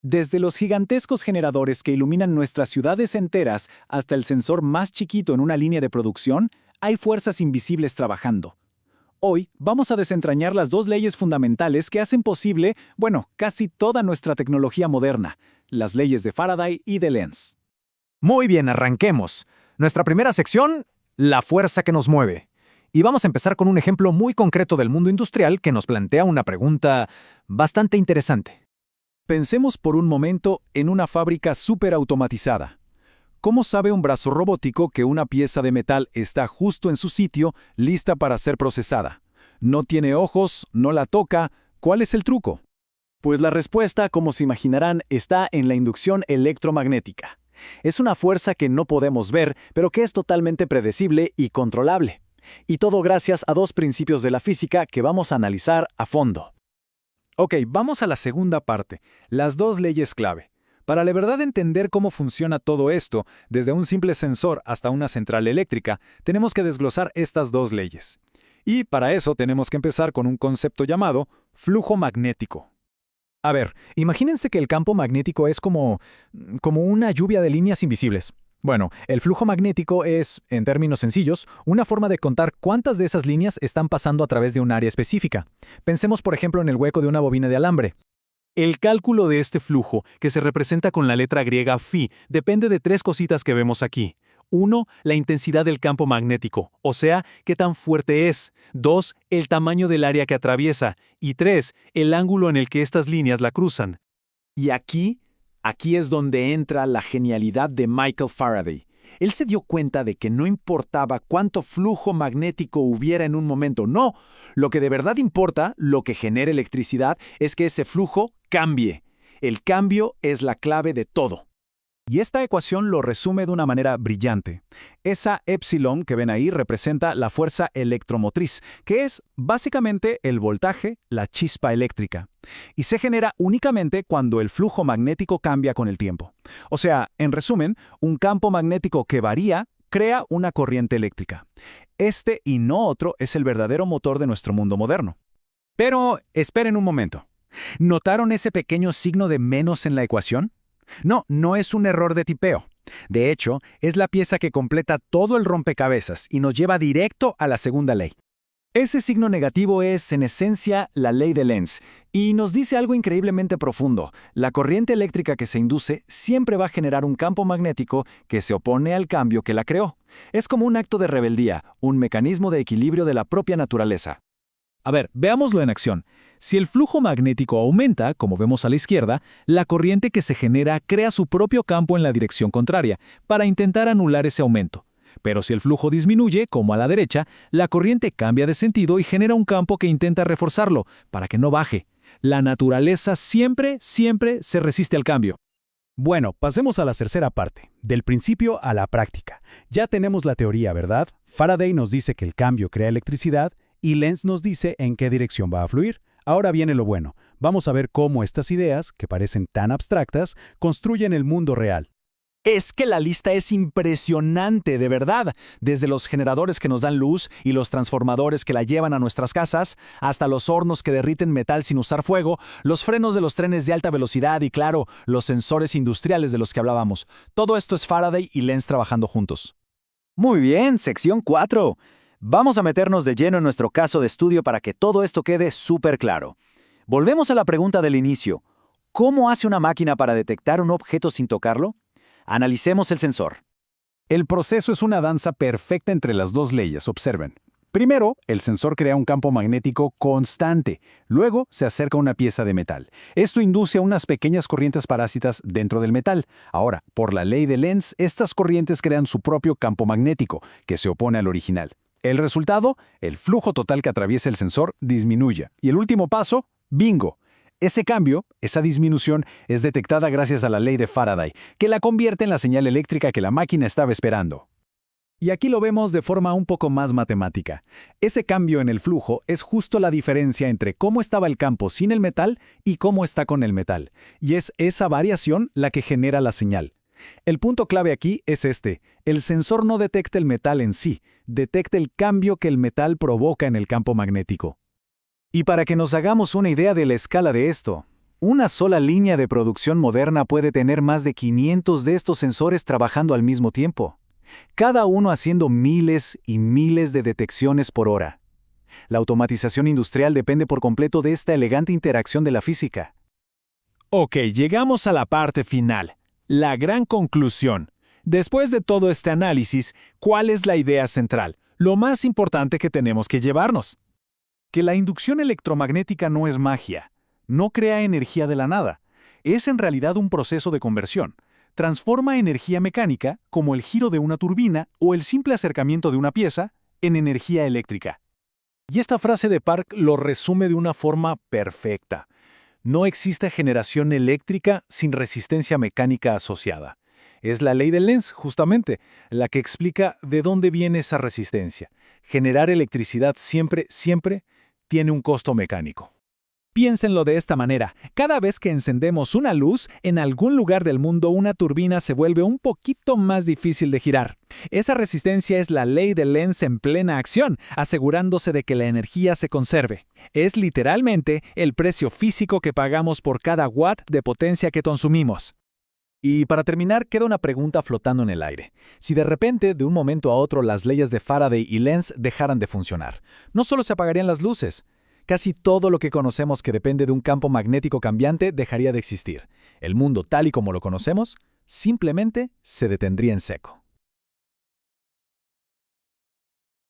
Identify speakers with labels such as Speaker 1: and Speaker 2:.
Speaker 1: Desde los gigantescos generadores que iluminan nuestras ciudades enteras hasta el sensor más chiquito en una línea de producción, hay fuerzas invisibles trabajando. Hoy vamos a desentrañar las dos leyes fundamentales que hacen posible, casi toda nuestra tecnología moderna, las leyes de Faraday y de Lenz.
Speaker 2: Muy bien, arranquemos. Nuestra primera sección, la fuerza que nos mueve. Y vamos a empezar con un ejemplo muy concreto del mundo industrial que nos plantea una pregunta bastante interesante.
Speaker 1: Pensemos por un momento en una fábrica superautomatizada. ¿Cómo sabe un brazo robótico que una pieza de metal está justo en su sitio, lista para ser procesada? No tiene ojos, no la toca. ¿Cuál es el truco? Pues la respuesta, como se imaginarán, está en la inducción electromagnética. Es una fuerza que no podemos ver, pero que es totalmente predecible y controlable. Y todo gracias a dos principios de la física que vamos a analizar a fondo. Ok, vamos a la segunda parte, las dos leyes clave. Para de verdad entender cómo funciona todo esto, desde un simple sensor hasta una central eléctrica, tenemos que desglosar estas dos leyes. Y para eso tenemos que empezar con un concepto llamado flujo magnético.
Speaker 2: A ver, imagínense que el campo magnético es como una lluvia de líneas invisibles. Bueno, el flujo magnético es, en términos sencillos, una forma de contar cuántas de esas líneas están pasando a través de un área específica. Pensemos, por ejemplo, en el hueco de una bobina de alambre. El cálculo de este flujo, que se representa con la letra griega phi, depende de tres cositas que vemos aquí. 1. La intensidad del campo magnético, o sea, qué tan fuerte es. 2. El tamaño del área que atraviesa. Y 3. El ángulo en el que estas líneas la cruzan.
Speaker 1: Y aquí es donde entra la genialidad de Michael Faraday. Él se dio cuenta de que no importaba cuánto flujo magnético hubiera en un momento. No, lo que de verdad importa, lo que genera electricidad, es que ese flujo cambie. El cambio es la clave de todo. Y esta ecuación lo resume de una manera brillante. Esa epsilon que ven ahí representa la fuerza electromotriz, que es básicamente el voltaje, la chispa eléctrica. Y se genera únicamente cuando el flujo magnético cambia con el tiempo. O sea, en resumen, un campo magnético que varía crea una corriente eléctrica. Este y no otro es el verdadero motor de nuestro mundo moderno. Pero esperen un momento. ¿Notaron ese pequeño signo de menos en la ecuación? No es un error de tipeo. De hecho, es la pieza que completa todo el rompecabezas y nos lleva directo a la segunda ley. Ese signo negativo es, en esencia, la ley de Lenz, y nos dice algo increíblemente profundo. La corriente eléctrica que se induce siempre va a generar un campo magnético que se opone al cambio que la creó. Es como un acto de rebeldía, un mecanismo de equilibrio de la propia naturaleza. A ver, veámoslo en acción. Si el flujo magnético aumenta, como vemos a la izquierda, la corriente que se genera crea su propio campo en la dirección contraria, para intentar anular ese aumento. Pero si el flujo disminuye, como a la derecha, la corriente cambia de sentido y genera un campo que intenta reforzarlo, para que no baje. La naturaleza siempre se resiste al cambio. Bueno, pasemos a la tercera parte, del principio a la práctica. Ya tenemos la teoría, ¿verdad? Faraday nos dice que el cambio crea electricidad y Lenz nos dice en qué dirección va a fluir. Ahora viene lo bueno. Vamos a ver cómo estas ideas, que parecen tan abstractas, construyen el mundo real. Es que la lista es impresionante, de verdad. Desde los generadores que nos dan luz y los transformadores que la llevan a nuestras casas, hasta los hornos que derriten metal sin usar fuego, los frenos de los trenes de alta velocidad y, claro, los sensores industriales de los que hablábamos. Todo esto es Faraday y Lenz trabajando juntos.
Speaker 3: Muy bien, sección 4. Vamos a meternos de lleno en nuestro caso de estudio para que todo esto quede súper claro. Volvemos a la pregunta del inicio. ¿Cómo hace una máquina para detectar un objeto sin tocarlo? Analicemos el sensor.
Speaker 1: El proceso es una danza perfecta entre las dos leyes, observen. Primero, el sensor crea un campo magnético constante. Luego, se acerca una pieza de metal. Esto induce a unas pequeñas corrientes parásitas dentro del metal. Ahora, por la ley de Lenz, estas corrientes crean su propio campo magnético, que se opone al original. El resultado, el flujo total que atraviesa el sensor disminuye. Y el último paso, ¡bingo! Ese cambio, esa disminución, es detectada gracias a la ley de Faraday, que la convierte en la señal eléctrica que la máquina estaba esperando. Y aquí lo vemos de forma un poco más matemática. Ese cambio en el flujo es justo la diferencia entre cómo estaba el campo sin el metal y cómo está con el metal. Y es esa variación la que genera la señal. El punto clave aquí es este. El sensor no detecta el metal en sí, detecta el cambio que el metal provoca en el campo magnético. Y para que nos hagamos una idea de la escala de esto,
Speaker 3: Una sola línea de producción moderna puede tener más de 500 de estos sensores trabajando al mismo tiempo, cada uno haciendo miles y miles de detecciones por hora. La automatización industrial depende por completo de esta elegante interacción de la física.
Speaker 1: Ok, llegamos a la parte final, la gran conclusión. Después de todo este análisis, ¿cuál es la idea central? Lo más importante que tenemos que llevarnos.
Speaker 3: Que la inducción electromagnética no es magia, no crea energía de la nada. Es en realidad un proceso de conversión. Transforma energía mecánica, como el giro de una turbina o el simple acercamiento de una pieza, en energía eléctrica.
Speaker 2: Y esta frase de Park lo resume de una forma perfecta. No existe generación eléctrica sin resistencia mecánica asociada. Es la ley de Lenz, justamente, la que explica de dónde viene esa resistencia. Generar electricidad siempre tiene un costo mecánico.
Speaker 1: Piénsenlo de esta manera. Cada vez que encendemos una luz, en algún lugar del mundo una turbina se vuelve un poquito más difícil de girar. Esa resistencia es la ley de Lenz en plena acción, asegurándose de que la energía se conserve. Es literalmente el precio físico que pagamos por cada watt de potencia que consumimos.
Speaker 2: Y para terminar, queda una pregunta flotando en el aire. Si de repente, de un momento a otro, las leyes de Faraday y Lenz dejaran de funcionar, no solo se apagarían las luces, casi todo lo que conocemos que depende de un campo magnético cambiante dejaría de existir. El mundo tal y como lo conocemos simplemente se detendría en seco.